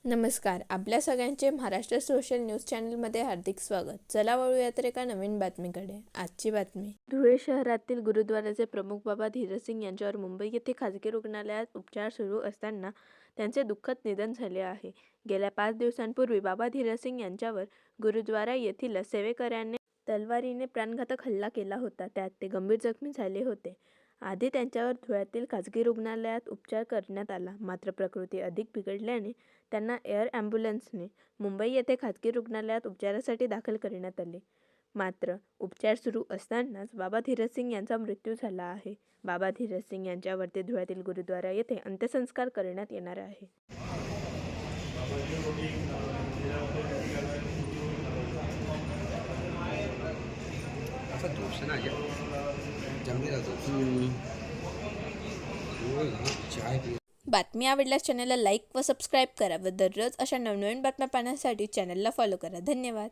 नमस्कार. आपल्या सगळ्यांचे महाराष्ट्र सोशल न्यूज चॅनलमध्ये हार्दिक स्वागत. चला वळूया तर एका नवीन बातमीकडे. आजची बातमी. धुळे शहरातील गुरुद्वाराचे प्रमुख बाबा धीरज सिंग यांच्यावर मुंबई येथे खाजगी रुग्णालयात उपचार सुरू असताना त्यांचे दुःखद निधन झाले आहे. गेल्या 5 दिवसांपूर्वी बाबा धीरज सिंग यांच्यावर गुरुद्वारा येथील सेवेकऱ्याने तलवारीने प्राणघातक हल्ला केला होता. त्यात ते गंभीर जखमी झाले होते. आधी त्यांच्यावर धुळ्यातील खाजगी रुग्णालयात उपचार करण्यात आला, मात्र प्रकृती अधिक बिघडल्याने त्यांना एअर ॲम्ब्युलन्सने मुंबई येथे खाजगी रुग्णालयात उपचारासाठी दाखल करण्यात आले. मात्र उपचार सुरू असतानाच बाबा धीरज सिंग यांचा मृत्यू झाला आहे. बाबा धीरज सिंग यांच्यावरती धुळ्यातील गुरुद्वारा येथे अंत्यसंस्कार करण्यात येणार आहे. बातमी आवडल्यास चॅनलला लाईक व सबस्क्राईब करा व दररोज अशा नवनवीन बातम्या पाहण्यासाठी चॅनलला फॉलो करा. धन्यवाद.